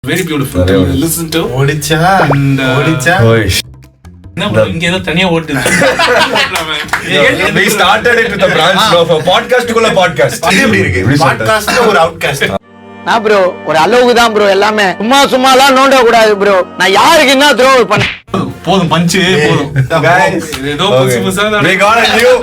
Very beautiful to listen to. Odicha. இங்க ஏதோ தனியா ஓடுது. We started it with a branch of a podcast குள்ள podcast. அது எப்படி இருக்கு? Podcast ஒரு outcast. நான் ப்ரோ ஒரு அளவுக்கு தான் ப்ரோ எல்லாமே. சும்மாலாம் நோண்ட கூடாது ப்ரோ. நான் யாருக்கு என்ன த்ரோ பண்ண போதும் பஞ்ச் போதும். Guys, ஏதோ புதுசா we got a new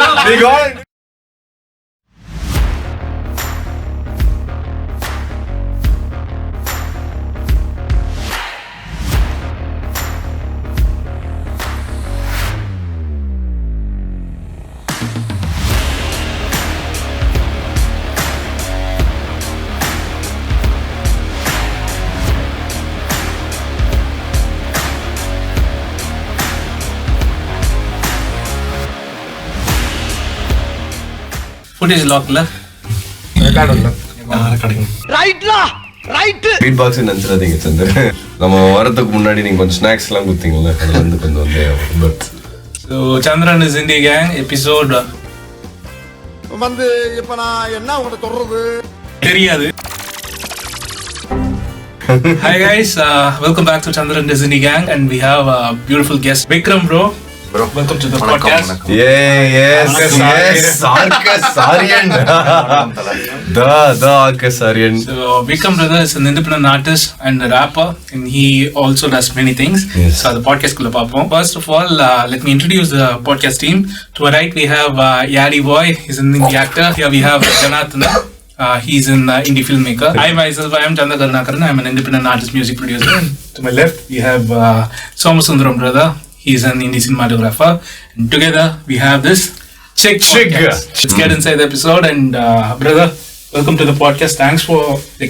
footage lockல ஃபீட் பாக்ஸ் நினைச்சிடாதீங்க சந்தர். நம்ம வரதுக்கு முன்னாடி நீங்க கொஞ்சம் ஸ்நாக்ஸ் எல்லாம் கொடுத்தீங்கல்ல, அதுல இருந்து கொஞ்சம் வந்து So Chandran is Indie Gang episode வந்து இப்ப நான் என்ன உங்களுக்கு சொல்றது தெரியாது. Hi guys, welcome back to Chandran is Indie Gang and we have a beautiful guest Vikram bro. Welcome to the podcast. Yes, Arcus Aryan. The Arcus Aryan. So Vikram brother is an independent artist and a rapper and he also does many things. Yes. So the podcast kulla paapom. First of all, let me introduce the podcast team. To our right we have Devoid, he's an indie actor. Here we have Jonathan. He's an indie filmmaker. I myself, I am Chandar Karunakaran. I am an independent artist, music producer. And to my left we have Somasundaram brother. He's an indie cinematographer. And together we have this CHIG. Let's get inside the episode and brother, welcome to the podcast. Thanks for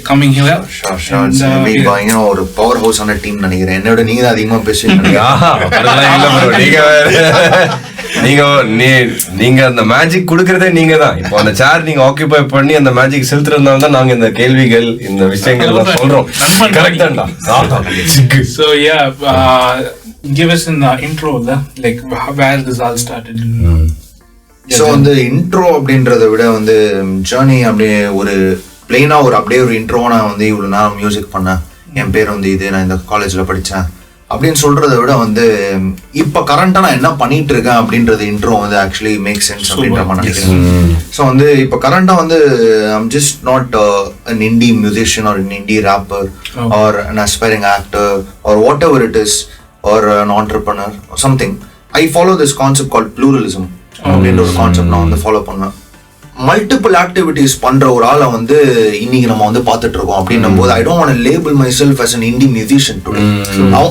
coming here. Sure. And, ஒரு power house ஆன team நினைக்கிறேன். என்னோட நீங்க தான் அதிகமா பேசுவீங்க. நீங்க அந்த மேஜிக் குடுக்கறதே நீங்க தான். இப்போ அந்த சேர் நீங்க ஆக்குபை பண்ணி அந்த மேஜிக் செலுத்துறதுனால தான் நாங்க இந்த கேள்விகள் இந்த விஷயங்கள் எல்லாம் சொல்றோம். கரெக்டாண்டா. So give us an intro like where this all started. So அந்த இன்ட்ரோ அப்படின்றத விட வந்து ஜர்னி அப்படியே ஒரு பிளெயினா ஒரு அப்படியே ஒரு இன்ட்ரோ நான் வந்து இவ்வளவு நேரம் மியூசிக் பண்ணேன், என் பேர் வந்து இது, நான் இந்த காலேஜ்ல படித்தேன் அப்படின்னு சொல்றதை விட வந்து இப்ப கரண்டா நான் என்ன பண்ணிட்டு இருக்கேன் அப்படின்றது இன்ட்ரோ வந்து ஆக்சுவலி மேக் சென்ஸ் அப்படின்ற மாதிரி நினைக்கிறேன். ஸோ வந்து இப்ப கரண்டா வந்து I'm just not an indie musician or an indie rapper or an aspiring actor or whatever it is or an entrepreneur or something. I follow this concept called pluralism அப்படின்ற ஒரு concept நான் வந்து follow பண்ணுவேன். Multiple activities பண்ற ஒரு ஆளை வந்து இன்னைக்கு நம்ம வந்து பார்த்துட்டு இருக்கோம் அப்படின்னும் போது I don't want to label myself as an indie musician today.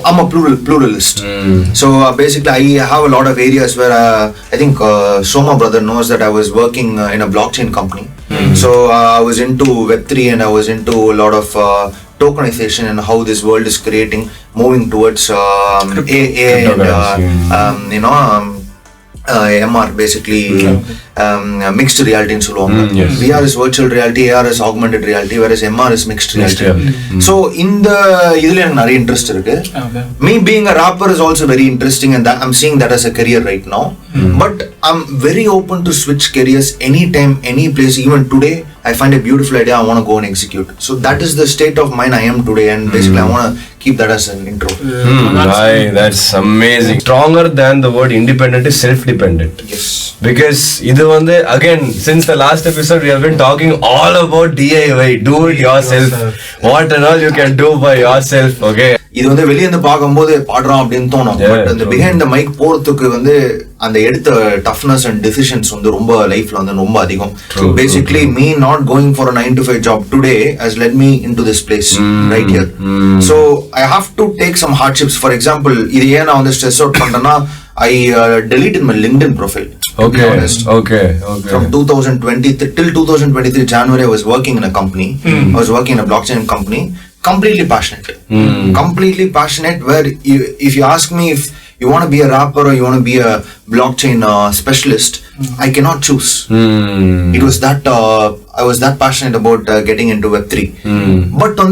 I'm a pluralist. So basically I have a lot of areas where I think Soma brother knows that I was working in a blockchain company. So I was into Web3 and I was into a lot of tokenization and how this world is moving towards AI and MR basically mixed reality ன்னு சொல்லுவாங்க. VR is virtual reality, AR is augmented reality, whereas MR is mixed reality. So இந்த இதுல எனக்கு நிறைய interest இருக்கு. Me being a rapper is also very interesting and that I'm seeing that as a career right now. But I'm very open to switch careers anytime, any place. Even today I find a beautiful idea, I want to go and execute. So that is the state of mind I am today and basically I want to keep that as an intro. That's amazing. Stronger than the word independent is self-dependent. Yes. Because இது வந்து again since the last episode we have been talking all about DIY, do it yourself. What and all you can do by yourself. Okay. இது வந்து வெளிய இருந்து பாக்கும்போது பாடுறோம் அப்படின்னு தோணும். பட் அந்த behind the mic போறதுக்கு வந்து அந்த எடுத்த டஃப்னஸ் அண்ட் டெசிஷன்ஸ் வந்து ரொம்ப லைஃப்ல வந்து ரொம்ப அதிகம். Basically me not going for a 9 to 5 job today has led me into this place right here. So I have to take some hardships. For example, இது ஏன் நான் வந்து ஸ்ட்ரெஸ் அவுட் பண்றேன்னா I deleted my LinkedIn profile. Okay. From 2020 till 2023 January I was working in a company. I was working in a blockchain company. Completely passionate where if you ask me if you want to be a rapper or you want to be a blockchain specialist, I cannot choose. It was that I was that passionate about getting into Web3. But on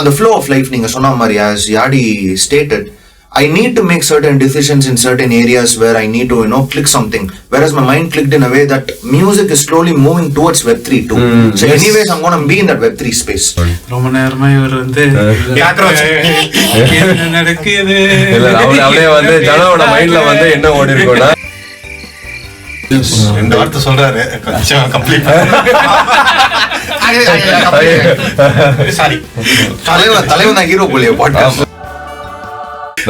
the flow of life, நீங்க சொன்ன மாதிரி as Yadi stated, I need to make certain decisions in certain areas where I need to, click something. Whereas my mind clicked in a way that music is slowly moving towards Web3 too. So anyways, I'm going to be in that Web3 space. ரொம்ப நேரமா இவர் வந்து என்ன நடக்குது அப்படியே வந்து ஜனோட மைண்ட்ல வந்து என்ன ஓடி இருக்கும்னா ரெண்டு வார்த்தை சொல்றாரு கொஞ்சம் கம்ப்ளீட் சாரி தலைவன் தான் hero polio podcast.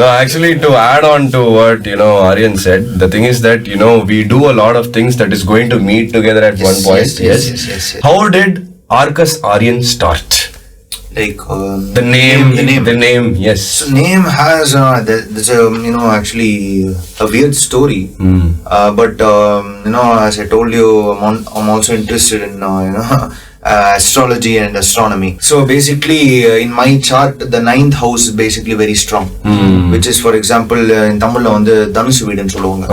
No, actually, to add on to what Aryan said, the thing is that we do a lot of things that is going to meet together at one point. Yes. How did Arcus Aryan start? Like the name. Yes. So name has there's a actually a weird story. But as I told you, I'm also interested in astrology and astronomy. So basically, in my chart, the 9th house is basically very strong. Which is, for example, in Tamil வந்து தனுசு வீடுன்னு சொல்லுவாங்க.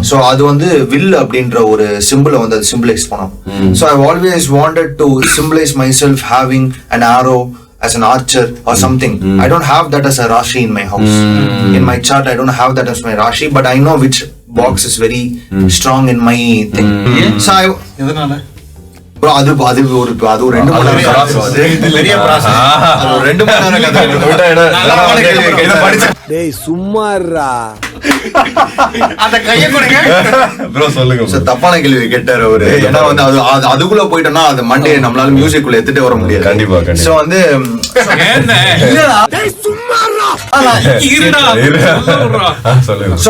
So அது வந்து will அப்படின்ற ஒரு சிம்பிளை வந்து அது symbolize பண்ணும். So I've always wanted to symbolize myself having an arrow as an archer or something. I don't have that as a Rashi in my house. In my chart, I don't have that as my Rashi, but I know which box is very strong in my thing. So எதனால bro அது ஒரு 2 மணி நேரம் பெரிய process. அது 2 மணி நேரம் கதை. டேய் சும்மாறா அந்த கையை கொடுங்க bro சொல்லுங்க. சோ தப்பான கேள்வி கேட்டாரு அவரு. ஏன்னா வந்து அதுக்குள்ள போய்ட்டோம்னா அது மண்டே நம்மளால மியூசிக் குள்ள எடுத்துட்டு வர முடியாது. கண்டிப்பா. சோ வந்து இல்லடா டேய் சும்மாறா சொல்லுங்க. சோ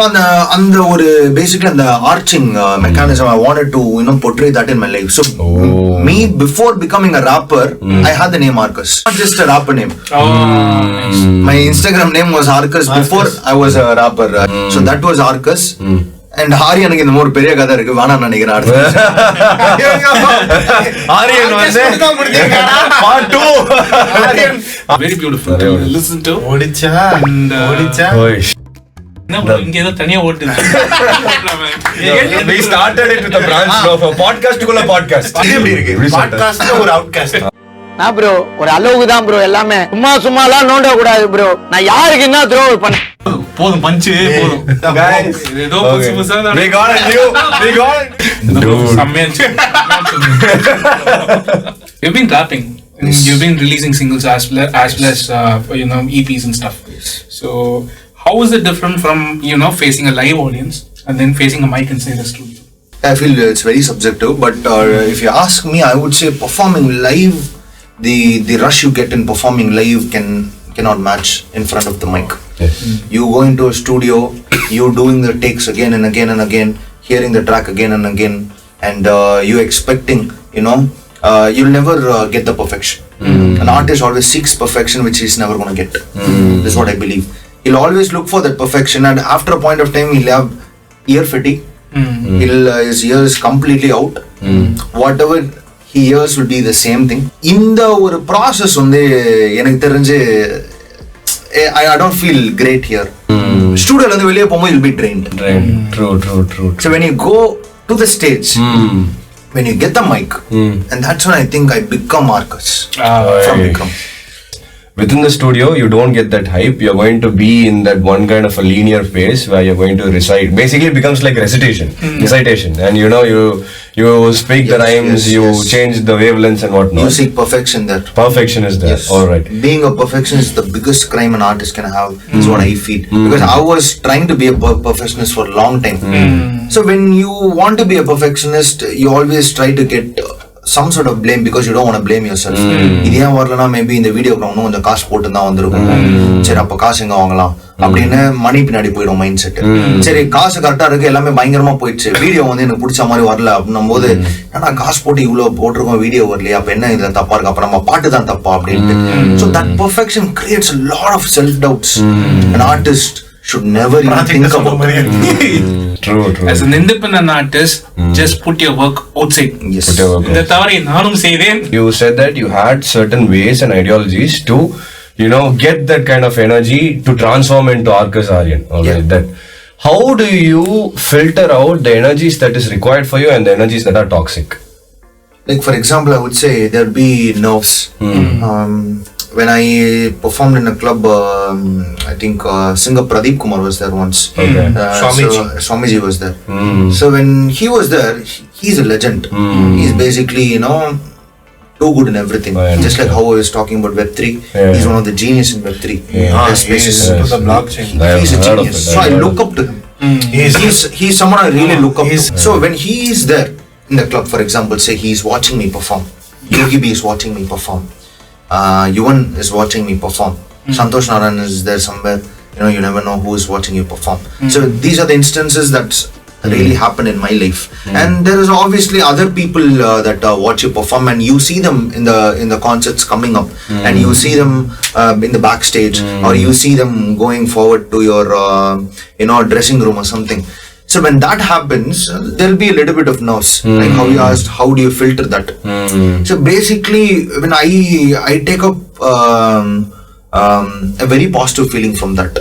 அந்த ஒரு பேசிக்கலி அந்த arching mechanism I wanted to portray that in my life. So me before becoming a rapper, I had the name Arcus, not just a rapper name. My Instagram name was Arcus before I was a rapper. So that was Arcus. And ஆரியனுக்கு இந்த ஒரு பெரிய கதை இருக்கு, வேணாம் நினைக்கிறேன். ஆரியன் வந்து part 2 very beautiful to listen to. ஓடிச்சா இங்க ஏதோ தனியா ஓட்டுது. we started it with a branch of a podcast குள்ள podcast. அது எப்படி இருக்கு பாட்காஸ்ட்ல ஒரு அவுட்காஸ்ட் நான் ப்ரோ ஒரு அளவுக்கு தான் ப்ரோ எல்லாமே. சும்மாலாம் நோண்ட கூடாது ப்ரோ. நான் யாருக்கு என்ன த்ரோ பண்ண போதும் பஞ்சு போதும் guys ஏதோ புதுசா we got it. You've been rapping. You've been releasing singles as well as EPs and stuff. So how is it different from facing a live audience and then facing a mic inside the studio? I feel it's very subjective, but if you ask me, I would say performing live, the rush you get in performing live cannot match in front of the mic. Yes. You go into a studio, you doing the takes again and again and again, hearing the track again and again, and you expecting, you'll never get the perfection. An artist always seeks perfection, which he's never going to get. This is what I believe. He'll always look for that perfection, and after a point of time, he'll have ear fatigue. His ear is completely out. Whatever he hears will be the same thing. இந்த ஒரு process வந்து எனக்கு தெரிஞ்சு I don't feel great here. Studio la irundhu veliye pomo you'll be drained. True. So when you go to the stage, when you get the mic, and that's when I think I become Arcus from Vikram. Within the studio, you don't get that hype. You're going to be in that one kind of a linear phase where you're going to recite. Basically, it becomes like recitation, and you speak the rhymes, you change the wavelengths and whatnot. You seek perfection there. Perfection is there. Yes. All right. Being a perfectionist is the biggest crime an artist can have. Is what I feel, because I was trying to be a perfectionist for a long time. So when you want to be a perfectionist, you always try to get some sort of blame because you don't want to blame yourself. இது ஏன் வரலனா maybe இந்த வீடியோக்கு நான் கொஞ்சம் காசு போட்டு தான் வந்திருக்கும், சரி அப்ப காசு எங்க வாங்கலாம் அப்படின்னு மணி பின்னாடி போயிடும் மைண்ட் செட். சரி காசு கரெக்டா இருக்கு, எல்லாமே பயங்கரமா போயிடுச்சு, வீடியோ வந்து எனக்கு பிடிச்ச மாதிரி வரல அப்படின்னும் போது ஏன்னா காசு போட்டு இவ்வளவு போட்டிருக்கோம் வீடியோ வரலையா, அப்ப என்ன இதுல தப்பா இருக்கு, அப்ப நம்ம பாட்டு தான் தப்பா அப்படின்ட்டு. So that perfection creates a lot of self doubts. An artist should never even think about it. True. As an independent artist, just put your work outside. Yes. Put your work இந்த தவறை நானும் செய்தேன். You said that you had certain ways and ideologies to get that kind of energy to transform into Arcus Aryan. Okay, that how do you filter out the energies that is required for you and the energies that are toxic? Like for example, I would say there'll be nerves. when I performed in a club, I think singer Pradeep Kumar was there once. Swamiji was there. So when he was there, he's a legend. He's basically, too good in everything. Just like how I was talking about Web3, he's one of the genius in Web3. He's to the blockchain. He's a genius. So I look up to him. He's someone I really look up to. So when he is there in the club, for example, say he's watching me perform, Yogi B is watching me perform, Yuvan is watching me perform, Santosh Narayan is there somewhere, you never know who is watching you perform. So these are the instances that really happen in my life. And there is obviously other people that watch you perform, and you see them in the concerts coming up, and you see them in the backstage, or you see them going forward to your dressing room or something. So when that happens, there'll be a little bit of nerves, like how you asked, how do you filter that? So basically, when I take up a very positive feeling from that,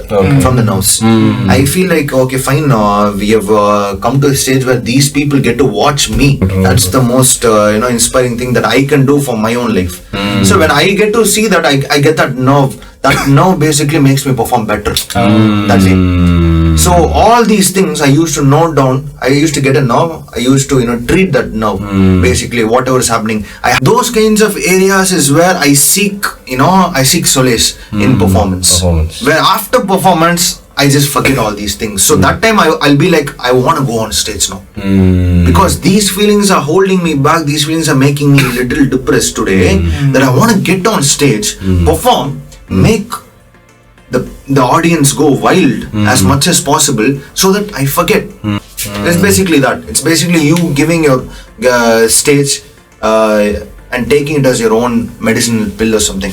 from the nerves. I feel like, okay, fine, we have come to a stage where these people get to watch me. That's the most inspiring thing that I can do for my own life. So when I get to see that, I get that nerve. That nerve basically makes me perform better. That's it. So all these things I used to note down. I used to get a nerve. I used to treat that nerve. Basically, whatever is happening, those kinds of areas is where I seek solace in performance. Where after performance, I just forget all these things. So that time I'll be like, I want to go on stage now. Because these feelings are holding me back. These feelings are making me a little depressed today. That I want to get on stage, perform, make the audience go wild as much as possible, so that I forget. It's basically that. It's basically you giving your stage and taking it as your own medicinal pill or something.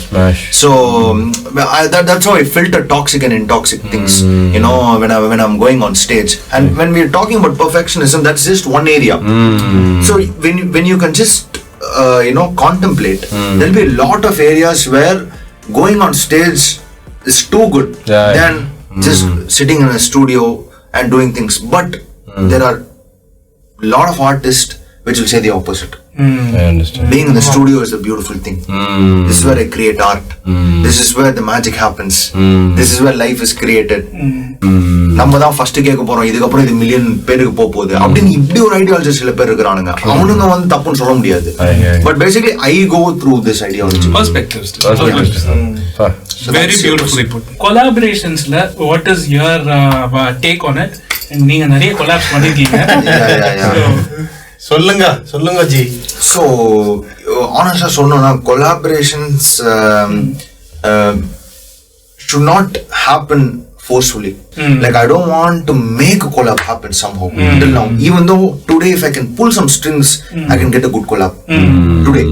So that's how I filter toxic and intoxic things, when I'm going on stage. And when we're talking about perfectionism, that's just one area. So when you can just contemplate, there'll be a lot of areas where going on stage is too good than just sitting in a studio and doing things. But there are a lot of artists which will say the opposite. I understand. Being in the studio is a beautiful thing. This is where I create art. This is where the magic happens. This is where life is created. நம்ம தான் first கேட்க போறோம், இதுக்கப்புறம் இது million பேருக்கு போகுது அப்படின்னு இப்படி ஒரு ஐடியாலஜி சில பேர் இருக்கிறானுங்க. அவனுங்க வந்து தப்புன்னு சொல்ல முடியாது. But basically I go through this ideology. Perspectives. Very beautifully put. Collaborationsல what is your take on it? நீங்க நிறைய கொலாப்ஸ் பண்ணிருக்கீங்க. சொல்லுங்க ஜி. So honestly சொல்லணும்னா collaborations should not happen forcefully. Like I don't want to make a collab happen somehow till now. Even though today if I can pull some strings, I can get a good collab today.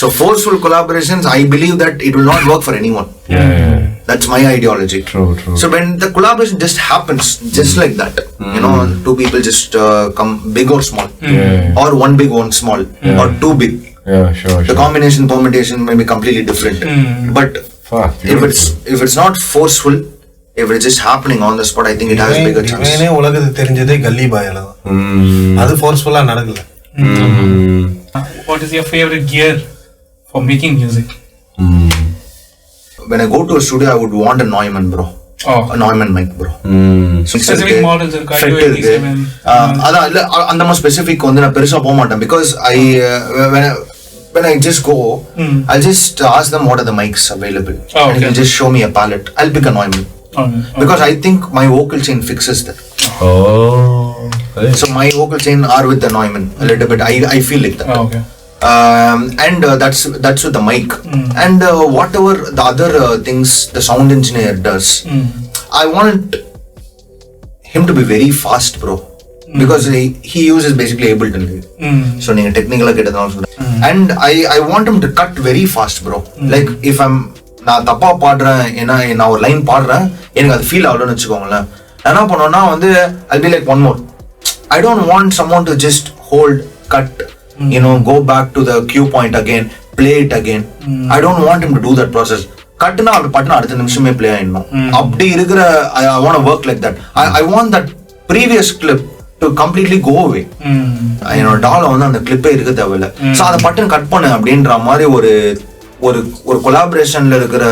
So forceful collaborations, I believe that it will not work for anyone. That's my ideology. True. So when the collaboration just happens just like that, two people just come big or small, or one big, one small, or too big. Sure. The combination permutation may be completely different. But if it's not forceful, if it's just happening on the spot, I think it has bigger chance. உலகத்துக்கு தெரிஞ்சதே கல்லி பாயல தான். அது ஃபோர்ஸ்ஃபுல்லா நடக்கல. What is your favorite gear for making music? When I go to a studio, I would want a Neumann, bro. A Neumann mic, bro. Specific models are kind of 87. அதான் இல்ல அந்த மாதிரி specific வந்து நான் பெருசா போக மாட்டேன். Because when I just go, I'll just ask them what are the mics available. And they'll just show me a palette. I'll pick a Neumann. Because I think my vocal chain fixes that. So my vocal chain are with the Neumann a little bit. I feel like that. And that's with the mic. And whatever the other things the sound engineer does, I want him to be very fast, bro. Because he uses basically Ableton. So neenga technical ah kedadala. And I want him to cut very fast, bro. Like if நான் தப்பா பாடுறேன், ஏன்னா நான் ஒரு line பாடுறேன், எனக்கு அது feel ஆகலன்னு வச்சுக்கோங்களேன், நான் என்ன பண்ணுவேன்னா வந்து I'll be like one more. I don't want someone to just hold, cut, go back to the cue point again, play it again. I don't want him to do that process. கட்டுனா அப்படி பட்டுனா அடுத்த நிமிஷமே play ஆயிடணும். அப்படி இருக்கிற I want to work like that. I want that previous clip to completely go away. என்னோட டால வந்து அந்த கிளிப்பே இருக்க தேவையில்ல. ஸோ அதை பட்டன் கட் பண்ணு அப்படின்ற மாதிரி ஒரு ஒரு ஒரு கொலாபரேஷன்ல இருக்கிற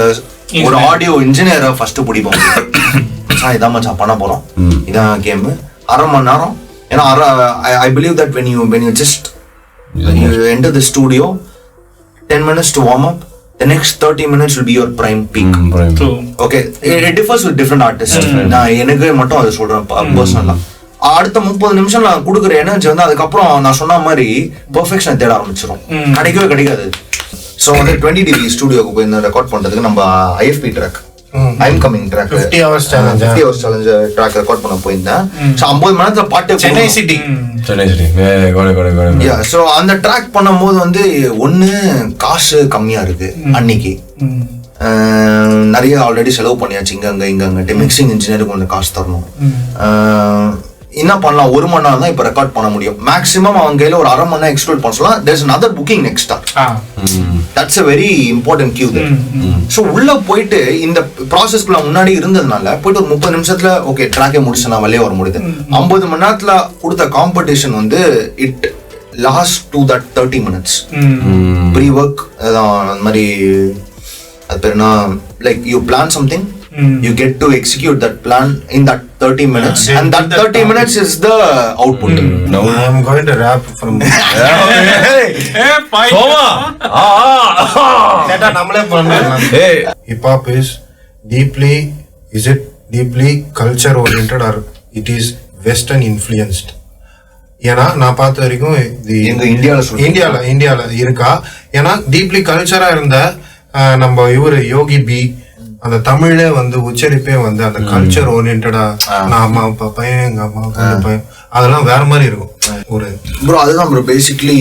ஒரு ஆடியோ இன்ஜினியரை ஃபர்ஸ்ட் பிடிப்போம். இதான் மச்சான் பண்ண போறோம், இதான் கேம், அரை மணி நேரம். ஏன்னா I believe that when you just you enter the studio, 10 minutes to warm up, the next 30 minutes will be your prime peak. True. Okay, it differs with different artists. நான் எனக்கு மட்டும் அதை சொல்றேன் பர்சனலா. அடுத்த 30 நிமிஷம் நான் கொடுக்குற எனர்ஜி வந்து அதுக்கப்புறம் நான் சொன்ன மாதிரி பெர்ஃபெக்ஷன் தேட ஆரம்பிச்சிடும், கிடைக்கவே கிடைக்காது. ஸோ வந்து 20 dB ஸ்டுடியோக்கு போய் இந்த ரெக்கார்ட் பண்றதுக்கு நம்ம IFP track, I'm coming track 50 hours challenge track record பண்ண போயிருந்தேன். ஸோ 50 மணி நேரத்துல பாட்டு சென்னை சிட்டி. ஸோ அந்த ட்ராக் பண்ணும்போது வந்து ஒண்ணு காசு கம்மியா இருக்கு, அன்னைக்கு நிறைய ஆல்ரெடி செலவு பண்ணியாச்சு இங்க மிக்சிங் இன்ஜினியருக்கு கொஞ்சம் காசு தரணும். என்ன பண்ணலாம், 1 மணி நேரம் தான் இப்ப ரெக்கார்ட் பண்ண முடியும். மேக்ஸிமம் அவங்க கையில ஒரு அரை மணி நேரம் எக்ஸ்க்ளூட் பண்ண சொல்லலாம். there's another booking next time. that's a very important cue there. so உள்ள போயிட்டு இந்த ப்ராசஸ்க்குள்ள முன்னாடி இருந்ததுனால போயிட்டு ஒரு 30 நிமிஷத்துல ஓகே ட்ராக்கே முடிச்சு நான் வெளியே வர முடியுது. 50 மணி நேரத்துல கொடுத்த காம்படிஷன் வந்து it last to that 30 minutes pre work. அந்த மாதிரி அது பேருனா like you plan something, you get to execute that plan in that 30 minutes, and that 30 minutes is the output. Now I am going to rap from data namle pannala. Hip hop is deeply culture oriented or it is western influenced? ஏன்னா நான் பார்த்த வரைக்கும் இந்தியால இருக்கா. ஏன்னா deeply கல்ச்சரா இருந்த நம்ம இவரு யோகி பி அந்த தமிழே வந்து உச்சரிப்பே வந்து அந்த கல்ச்சர் ஓரியன்டா, நான் அம்மா அப்பா பையன் எங்க அம்மா அப்பா பையன், அதெல்லாம் வேற மாதிரி இருக்கும். ஒரு ப்ரோ அதுதான் bro basically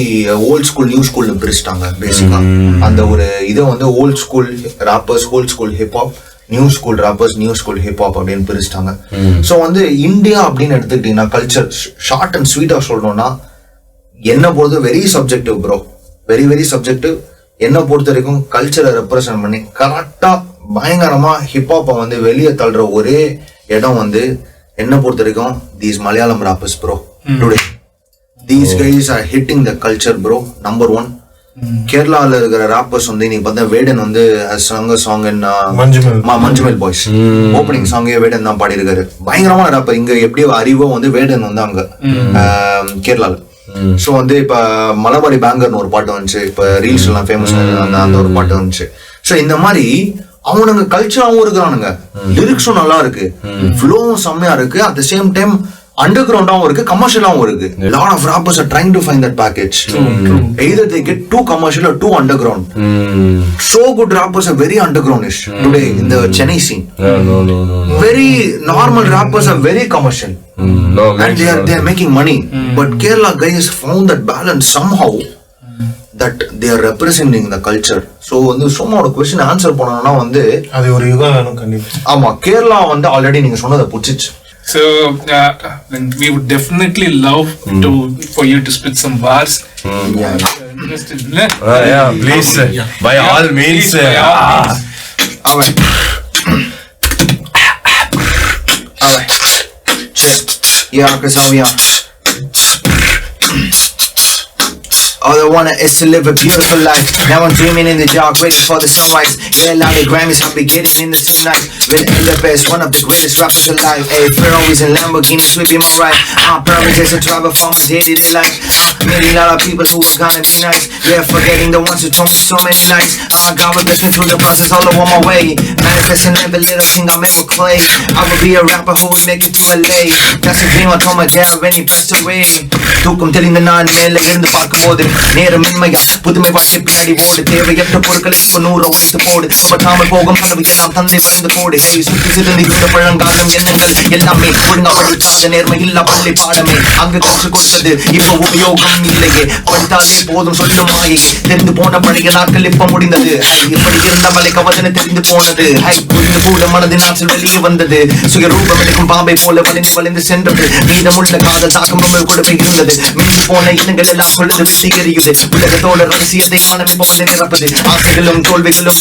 old school new ஸ்கூல்னு பிரிச்சுட்டாங்க. பேசிக்கா அந்த ஒரு இதை வந்து old school rappers, old school hip hop, new school rappers, new school hip hop அப்படின்னு பிரிச்சுட்டாங்க. ஸோ வந்து இந்தியா அப்படின்னு எடுத்துக்கிட்டீங்கன்னா கல்ச்சர் ஷார்ட் அண்ட் ஸ்வீட்டா சொல்லணும்னா என்ன பொறுத்த very subjective bro, very very subjective. என்ன பொறுத்த வரைக்கும் கல்ச்சரை ரெப்ரசன்ட் பண்ணி கரெக்டா பயங்கரமா ஹிப்ஹாப்பை வந்து வெளியே தள்ளுற ஒரே இடம் வந்து என்ன பொறுத்த வரைக்கும் these Malayalam wrappers bro. Today these guys are hitting the culture bro. Number 1 கேரளால இருக்கிற ராப்பர்ஸ் வந்து நீங்க பார்த்தா வேடன் வந்து சாங் மஞ்சுமெல் பாய்ஸ் ஓப்பனிங் சாங்கே வேடன் தான் பாடி இருக்காரு. பயங்கரமான ராப்பர். இங்க எப்படியோ அறிவோ வந்து வேடன் வந்து அங்க கேரளால. சோ வந்து இப்ப மலபாரி பேங்கர்னு ஒரு பாட்டு வந்துச்சு, இப்ப ரீல்ஸ் எல்லாம் ஃபேமஸ் அந்த ஒரு பாட்டு வந்துச்சு. சோ இந்த மாதிரி அவனுங்க கல்ச்சராவும் இருக்கிறானுங்க, லிரிக்ஸும் நல்லா இருக்கு, ஃப்ளோவும் செம்மையா இருக்கு, அட் த சேம் டைம் அண்டர் கிரவுண்டாவும் இருக்கு, கமர்ஷியலாவும் இருக்கு. lot of rappers are trying to find that package. Either they get too commercial or too underground. So good rappers are very undergroundish today in the Chennai scene. No. Very normal rappers are very commercial. And they are making money. But Kerala guys found that balance somehow, that they are representing the culture. So வந்து சும்மா ஒரு question answer பண்ணனும்னா வந்து அது ஒரு யுகம் வேணும் கண்டிப்பா. ஆமா, கேரளா வந்து ஆல்ரெடி நீங்க சொன்னதை புடிச்சிச்சு. So we would definitely love for you to spit some bars. Yeah, please. By all means. Alright. Yeah, cause how we are. All I wanna is to live a beautiful life. Now I'm dreaming in the dark, waiting for the sunrise. Yeah, loud Grammys, I'll be getting in this tonight. With the best, one of the greatest rappers alive. Hey, Ferraris and Lamborghinis will be my ride. Paradise, I travel farmers hated it like. Meeting a lot of people who are gonna be nice. Yeah, forgetting the ones who told me so many lies. God will bless me through the process all along my way. Manifesting every little thing I ever clay. I will be a rapper who will make it to LA. That's a dream I told my dad when he passed away. தூக்கம் தெளிந்த நான் மேலே இருந்து பார்க்கும் போது நேரம் மென்மையா புதுமை வாழ்க்கை பின்னாடி ஓடு. தேவையற்ற பொருட்களை இப்ப 100 உடைத்து போடு. அவற்றாமல் போகும் கனவு எல்லாம் தந்தை வரைந்து போடு. சுற்றி சிறந்து இருந்த பழங்காலம் எண்ணங்கள் எல்லாமே ஒழுங்கா படிக்காத நேர்மை இல்ல பள்ளி பாடமே அங்கு கற்றுக் கொடுத்தது இப்ப உபயோகம் இல்லையே. படித்தாலே போதும் சொல்லும் மாயை தெரிந்து போன பழைய நாட்கள் இப்ப முடிந்தது. இப்படி இருந்த மலை கவதனை தெரிந்து போனது. புரிந்து கூட மனதின் ஆற்றல் வெளியே வந்தது. சுயரூபம் எடுக்கும் பாம்பை போல வளைந்து சென்றது. மீதமுள்ள காதல் தாக்கம் கூடவே இருந்தது. மிஞ்சி போன இனங்கள் எல்லாம் கொள்ளது வெளியேறியது. உலகத்தோட ரகசியத்தை காண இப்போது நிரப்பது. ஆசைகளும் தோல்விகளும்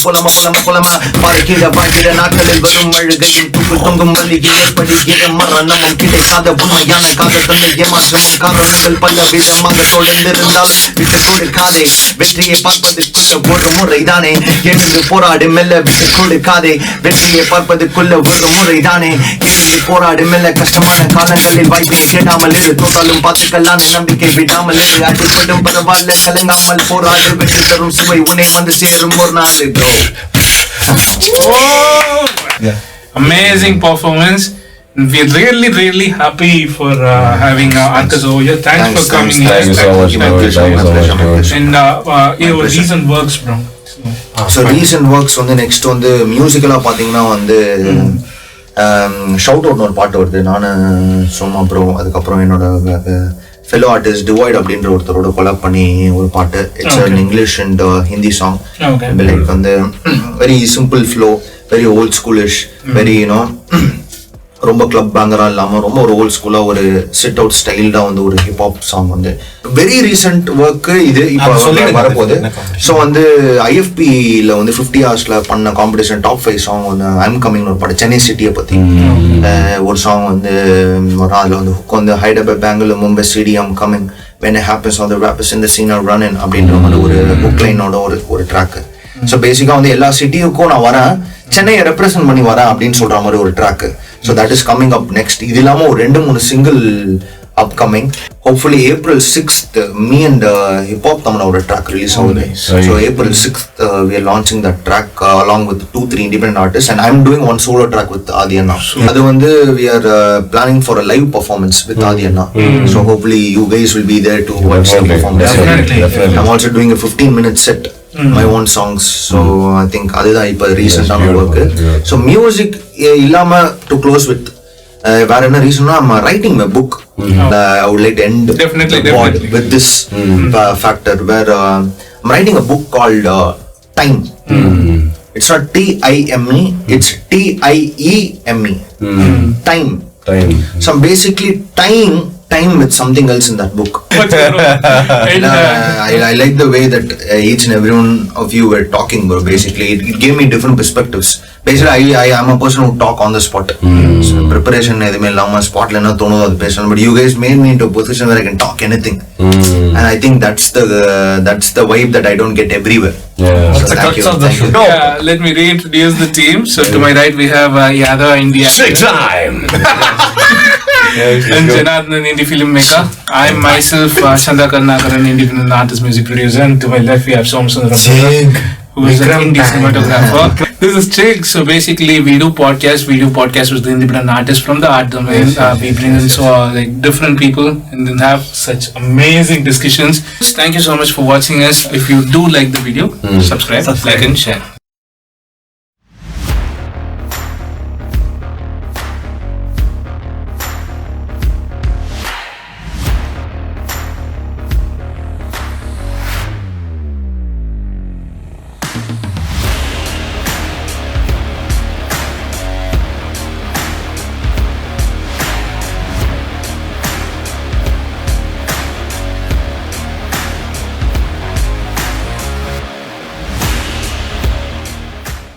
புலம பாறைக்கீழ வாழ்கிற நாட்களில் வரும் அழுகையும் தூக்கு தொங்கும் வழியில் ஏற்படுகிற மரணமும் கிடைக்காத உண்மையான காதல் தன்னை ஏமாற்றமும் காரணங்கள் பல விதமாக தொடர்ந்திருந்தால் விட்டு கொடுக்காதே. வெற்றியை பார்ப்பதற்குள்ள ஒரு முறைதானே எழுந்து போராடு மெல்ல விட்டு கொடுக்காதே வெற்றியை பார்ப்பதற்குள்ள ஒரு முறைதானே எழுந்து போராடு மெல்ல கஷ்டமான காலங்களில் வாய்ப்பினை கேடாமல் இரு தோட்டாலும் பார்த்துக்கலாம் நம்பிக்கை விடாமல் இரு அடிப்படும் பரவாயில்ல கலங்காமல் போராடு வெற்றி தரும் சுவை உன்னை வந்து சேரும் ஒரு நாள் bro. Amazing performance. We're really happy for having Arcus over here. Thanks for coming. Thank you so much, dude. And your recent works, bro. So recent works வந்து நெக்ஸ்ட் வந்து மியூசிக்கலா பாத்தீங்கன்னா வந்து ஷவுட் அவுட்னு ஒரு பாட்டு வருது நானு சும்மா ப்ரோ அதுக்கப்புறம் என்னோட ஃபெலோ ஆர்டிஸ்ட் டிவாய்ட் அப்படின்ற ஒருத்தரோட கொலாப் பண்ணி ஒரு பாட்டு it's an English and Hindi song like வந்து very simple flow very old schoolish very ரொம்ப கிளப் பேங்கரா இல்லாம ரொம்ப ஒரு ஓல்ட் ஸ்கூலா ஒரு சிட் அவுட் ஸ்டைல்டா வந்து ஒரு ஹிப்ஹாப் சாங் வந்து வெரி ரீசெண்ட் ஒர்க் இது இப்போ வரப்போகுது. ஸோ வந்து IFP-ல வந்து 50 ஹவர்ஸ்ல பண்ண காம்படிஷன் டாப் 5 சாங் வந்து ஐம் கமிங் ஒரு பாட்டு சென்னை சிட்டியை பத்தி ஒரு சாங் வந்து அதுல வந்து ஹுக் வந்து Hyderabad Bangalore Mumbai city I'm coming when it happens on the rappers in the scene are running அப்படின்ற மாதிரி ஒரு ஹுக் லைனோட ஒரு ட்ராக். ஸோ பேசிக்கா வந்து எல்லா சிட்டியுக்கும் நான் வரேன் சென்னையை ரெப்ரசென்ட் பண்ணி வரேன் அப்படின்னு சொல்ற மாதிரி ஒரு track. So that is coming up next. இது இல்லாம ஒரு 2-3 single upcoming. Hopefully April 6th me and Hip Hop Tamilnadu track release ஆகுது. So April 6th we are launching that track along with 2-3 independent artists and I'm doing one solo track with aryian. அது வந்து we are planning for a live performance with aryian. So hopefully you guys will be there to watch the performance. Definitely. I'm also doing a 15-minute set. My own songs. So I think அதுதான் இப்போ ரீசெண்டான work. So music இல்லாம to close with வேற என்ன ரீசன்னா I'm writing a book. I would like to end with this factor where I'm writing a book called Time. It's not TIME, it's TIEME. Time. So I'm basically time with something else in that book. And, I like the way that each and every one of you were talking, bro. Basically it gave me different perspectives. Basically I am a person who talk on the spot. So preparation எதுமே இல்லாம ஸ்பாட்ல என்ன தோணுதோ அது பேசணும். But you guys made me into a position where I can talk anything. And I think that's the vibe that I don't get everywhere. So thank you. Let me reintroduce the team. So to my right we have Yada India. Six time. And Janardhan, indie filmmaker. I am myself Chandar Karunakaran, independent artist, music producer. And to my left we have CHIG, who is an indie cinematographer. This is CHIG. So basically we do podcasts with the independent artists from the art domain. We bring in like different people and then have such amazing discussions. Thank you so much for watching us. If you do like the video, subscribe, like and share.